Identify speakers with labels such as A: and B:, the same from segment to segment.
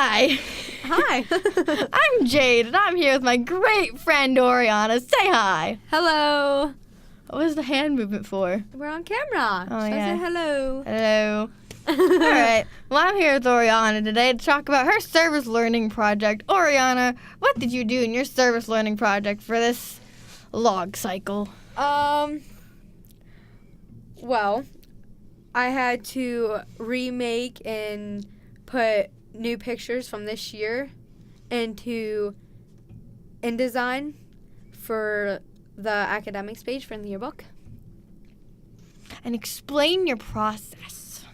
A: Hi.
B: Hi.
A: I'm Jade, and I'm here with my great friend Oreahna. Say hi.
B: Hello.
A: What was the hand movement for?
B: We're on camera.
A: Oh,
B: Should
A: yeah.
B: I say hello?
A: Hello. All right. Well, I'm here with Oreahna today to talk about her service learning project. Oreahna, what did you do in your service learning project for this log cycle?
B: Well, I had to remake and put new pictures from this year into InDesign for the academics page from the yearbook.
A: And explain your process.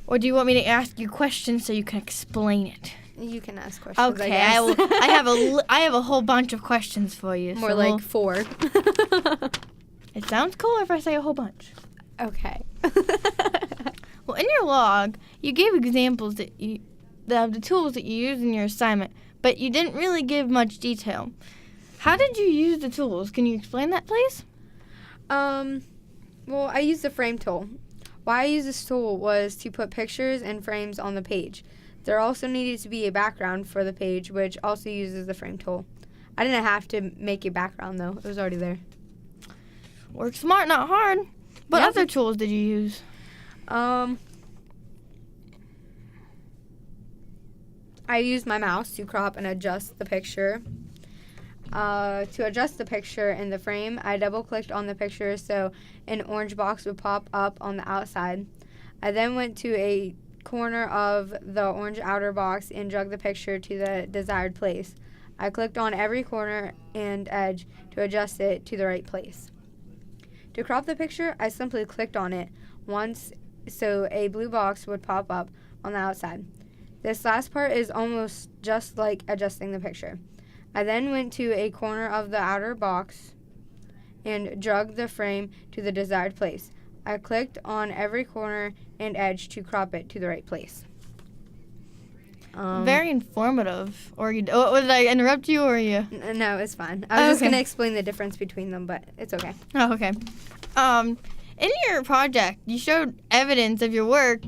A: Or do you want me to ask you questions so you can explain it?
B: You can ask questions.
A: Okay,
B: I
A: I
B: guess.
A: I have a whole bunch of questions for you.
B: More
A: so
B: like 4.
A: it sounds cooler if I say a whole bunch.
B: Okay.
A: Well, in your log, you gave examples of the tools that you used in your assignment, but you didn't really give much detail. How did you use the tools? Can you explain that, please?
B: Well, I used the frame tool. Why I used this tool was to put pictures and frames on the page. There also needed to be a background for the page, which also uses the frame tool. I didn't have to make a background, though. It was already there.
A: Work smart, not hard. What
B: Yep.
A: other tools did you use?
B: I used my mouse to crop and adjust the picture. To adjust the picture in the frame, I double-clicked on the picture so an orange box would pop up on the outside. I then went to a corner of the orange outer box and dragged the picture to the desired place. I clicked on every corner and edge to adjust it to the right place. To crop the picture, I simply clicked on it once so a blue box would pop up on the outside. This last part is almost just like adjusting the picture. I then went to a corner of the outer box and dragged the frame to the desired place. I clicked on every corner and edge to crop it to the right place.
A: Very informative. Or did I interrupt you, or you?
B: No, it's fine. I was just
A: Okay.
B: going to explain the difference between them, but it's okay.
A: Oh, okay. In your project, you showed evidence of your work,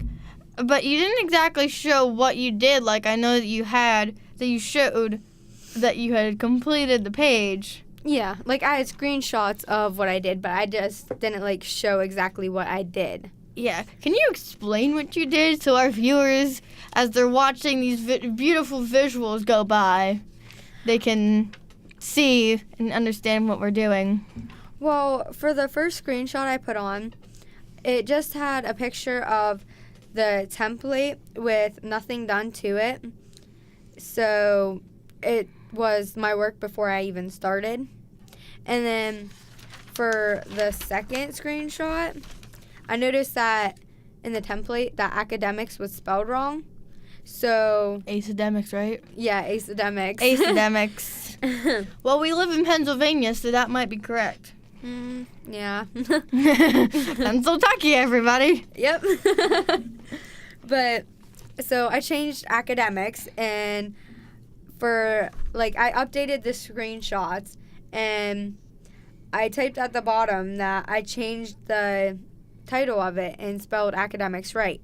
A: but you didn't exactly show what you did. Like, I know that you showed that you had completed the page.
B: Yeah, like I had screenshots of what I did, but I just didn't show exactly what I did.
A: Yeah. Can you explain what you did so our viewers, as they're watching these beautiful visuals go by, they can see and understand what we're doing?
B: Well, for the first screenshot I put on, it just had a picture of the template with nothing done to it. So it was my work before I even started. And then for the second screenshot, I noticed that in the template that academics was spelled wrong. So
A: Academics, right?
B: yeah, academics.
A: Academics. Well, we live in Pennsylvania, so that might be correct.
B: Yeah.
A: Pennsylvania, everybody.
B: Yep. But so I changed academics, and I updated the screenshots, and I typed at the bottom that I changed the title of it and spelled academics right.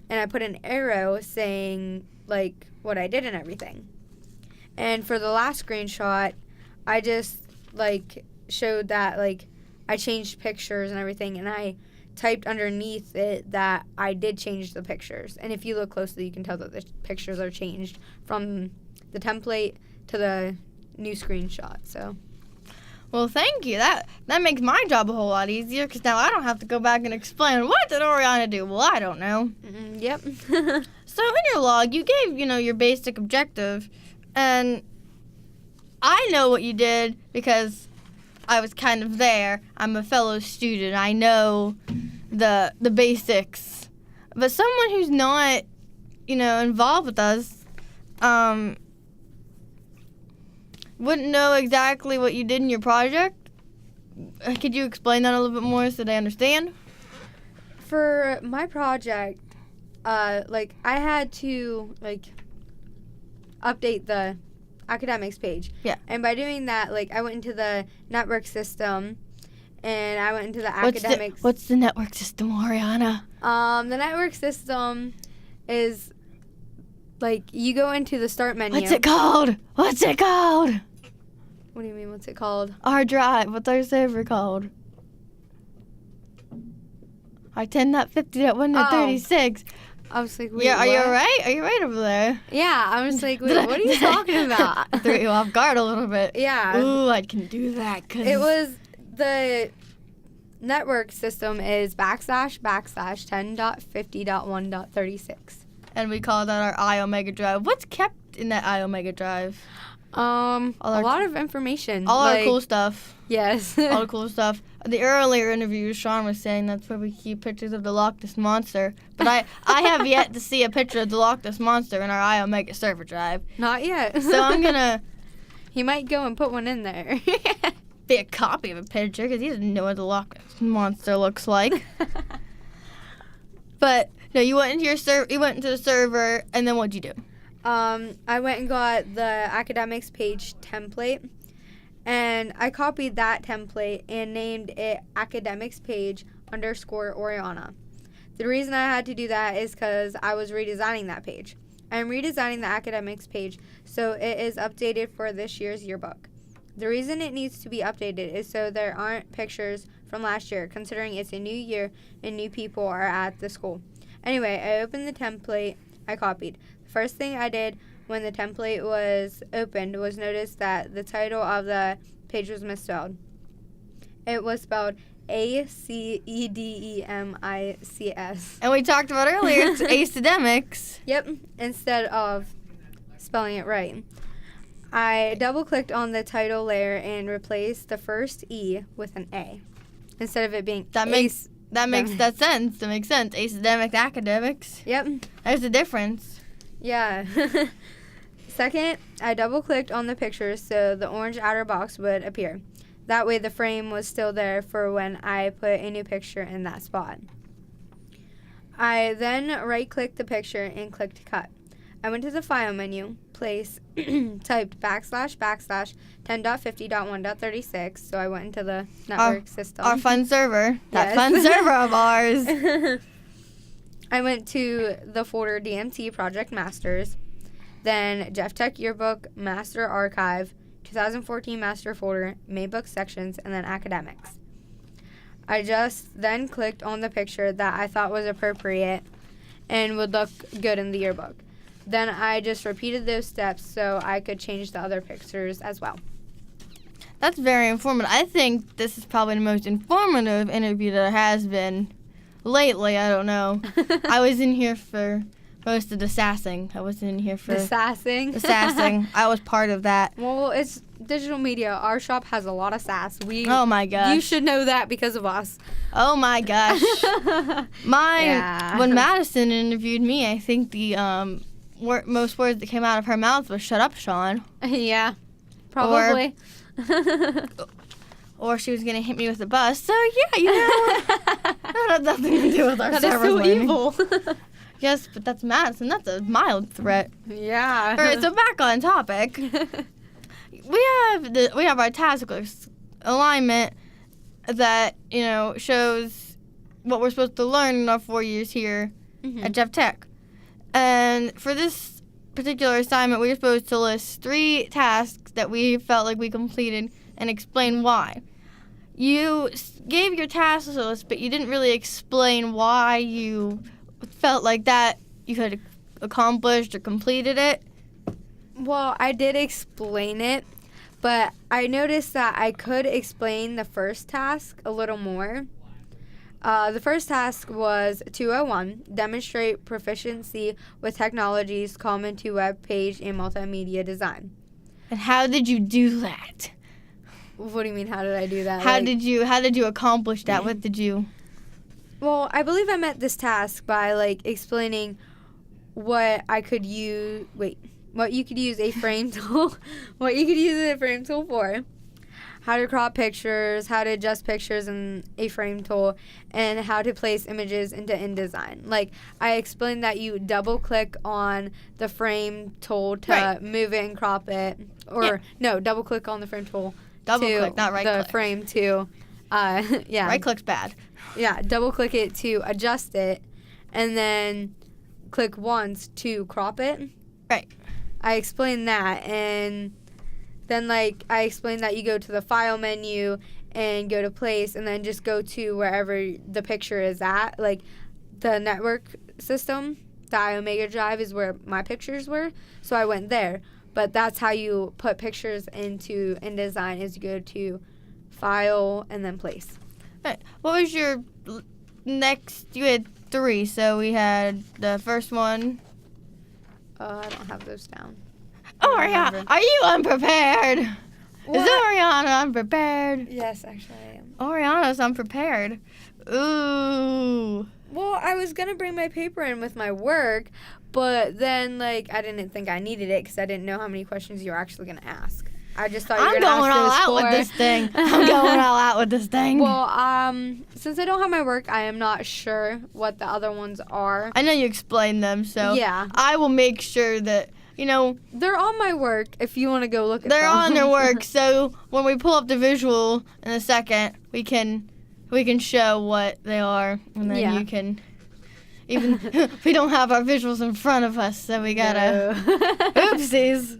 B: And I put an arrow saying what I did and everything. And for the last screenshot, I just showed that I changed pictures and everything, and I typed underneath it that I did change the pictures. And if you look closely, you can tell that the pictures are changed from the template to the new screenshot. So,
A: Well, thank you. That makes my job a whole lot easier because now I don't have to go back and explain what did Oreahna do. Well, I don't know.
B: yep.
A: So in your log, you gave your basic objective, and I know what you did because I was kind of there. I'm a fellow student. I know the basics. But someone who's not, involved with us, wouldn't know exactly what you did in your project. Could you explain that a little bit more so they understand?
B: For my project, I had to update the academics page.
A: Yeah.
B: And by doing that, I went into the network system, and I went into the academics.
A: What's the network system, Oreahna?
B: The network system is like you go into the start menu.
A: What's it called? What's it called?
B: What do you mean? What's it called?
A: Our drive. What's our server called? Our 10.50.1.36.
B: I was like, wait,
A: Yeah, are you
B: what?
A: alright? Are you right over there?
B: Yeah, I was like, wait, what are you talking about?
A: I threw you off guard a little bit.
B: Yeah.
A: Ooh, I can do that. 'Cause
B: It was the network system is / 10.50.1.36.
A: And we call that our I Omega drive. What's kept in that I Omega drive?
B: A
A: our
B: lot of information.
A: All
B: like,
A: our cool stuff.
B: Yes.
A: All the cool stuff. The earlier interview, Sean was saying that's where we keep pictures of the Loch Ness Monster. But I have yet to see a picture of the Loch Ness Monster in our I Omega server drive.
B: Not yet.
A: So I'm going to
B: He might go and put one in there.
A: be a copy of a picture because he doesn't know what the Loch Ness Monster looks like. But no, you went into you went into the server, and then what'd you do?
B: I went and got the academics page template, and I copied that template and named it academics page _ Oreahna. The reason I had to do that is because I was redesigning that page. I'm redesigning the academics page so it is updated for this year's yearbook. The reason it needs to be updated is so there aren't pictures from last year, considering it's a new year and new people are at the school. Anyway, I opened the template I copied. The first thing I did when the template was opened was notice that the title of the page was misspelled. It was spelled ACEDEMICS.
A: And we talked about earlier, it's academics.
B: Yep, instead of spelling it right. I double-clicked on the title layer and replaced the first E with an A. Instead of it being
A: That makes sense. That makes sense. Academic, academics.
B: Yep.
A: There's a difference.
B: Yeah. Second, I double-clicked on the picture so the orange outer box would appear. That way the frame was still there for when I put a new picture in that spot. I then right-clicked the picture and clicked cut. I went to the file menu, place, typed / 10.50.1.36, so I went into the network system.
A: Our fun server. That
B: Yes.
A: fun server of ours.
B: I went to the folder DMT Project Masters, then Jeff Tech Yearbook, Master Archive, 2014 Master Folder, Maybook Sections, and then Academics. I just then clicked on the picture that I thought was appropriate and would look good in the yearbook. Then I just repeated those steps so I could change the other pictures as well.
A: That's very informative. I think this is probably the most informative interview that there has been lately. I don't know. I was in here for most of the sassing. I wasn't in here for
B: The sassing.
A: the sassing. I was part of that.
B: Well, it's digital media. Our shop has a lot of sass.
A: Oh my gosh.
B: You should know that because of us.
A: Oh my gosh.
B: Yeah.
A: When Madison interviewed me, I think the most words that came out of her mouth was "Shut up, Sean,"
B: Yeah, probably.
A: or she was gonna hit me with a bus. So yeah, that had nothing to do with our
B: That is
A: server
B: so
A: learning.
B: evil.
A: Yes, but that's Madison. That's a mild threat.
B: Yeah.
A: All right, so back on topic. We have our task list alignment that shows what we're supposed to learn in our 4 years here at Jeff Tech. And for this particular assignment, we were supposed to list 3 tasks that we felt like we completed and explain why. You gave your task list, but you didn't really explain why you felt like that you had accomplished or completed it.
B: Well, I did explain it, but I noticed that I could explain the first task a little more. The first task was 201, demonstrate proficiency with technologies common to web page and multimedia design.
A: And how did you do that?
B: What do you mean, how did I do that?
A: How did you accomplish that? What did you?
B: Well, I believe I met this task by explaining what I could use. What you could use a frame tool. What you could use a frame tool for. How to crop pictures, how to adjust pictures in a frame tool, and how to place images into InDesign. I explained that you double click on the frame tool to move it and crop it. No, double click on the frame tool.
A: Double click, not right click.
B: The frame to, yeah.
A: Right click's bad.
B: Yeah, double click it to adjust it, and then click once to crop it.
A: Right.
B: I explained that, and then like I explained that you go to the file menu and go to place, and then just go to wherever the picture is at. Like the network system, the iOmega drive is where my pictures were, so I went there. But that's how you put pictures into InDesign, is you go to file and then place.
A: Right. What was your next? You had 3, so we had the first one.
B: I don't have those down.
A: Oreahna, are you unprepared?
B: What?
A: Is Oreahna unprepared?
B: Yes, actually I am.
A: Oreahna's unprepared. Ooh.
B: Well, I was going to bring my paper in with my work, but then, like, I didn't think I needed it because I didn't know how many questions you were actually going to ask. I just thought you were
A: I'm
B: going to
A: going all
B: ask
A: out
B: those
A: with this thing. I'm going all out with this thing.
B: Well, since I don't have my work, I am not sure what the other ones are.
A: I know you explained them, so
B: Yeah.
A: I will make sure that,
B: They're on my work if you want to go look at them.
A: they're on their work. So when we pull up the visual in a second, we can show what they are, and then you can. Even we don't have our visuals in front of us, so we gotta. Oopsies.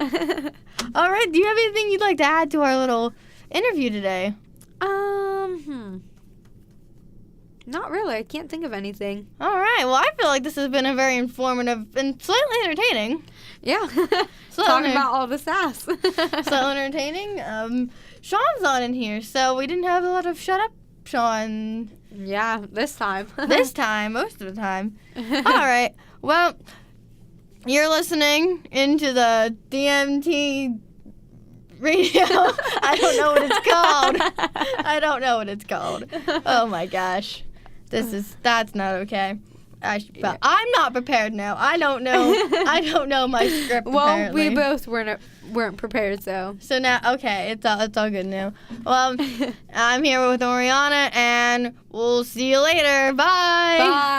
A: All right. Do you have anything you'd like to add to our little interview today?
B: Not really. I can't think of anything.
A: All right. Well, I feel like this has been a very informative and slightly entertaining.
B: Yeah.
A: So
B: Talking about all the sass.
A: So entertaining. Sean's not in here, so we didn't have a lot of shut up, Sean.
B: Yeah, this time.
A: This time, most of the time. All right. Well, you're listening into the DMT radio. I don't know what it's called. Oh my gosh. That's not okay. But I'm not prepared now. I don't know my script.
B: Well,
A: apparently.
B: we both weren't prepared, so.
A: So now, okay, it's all good now. Well, I'm here with Oreahna, and we'll see you later. Bye.
B: Bye.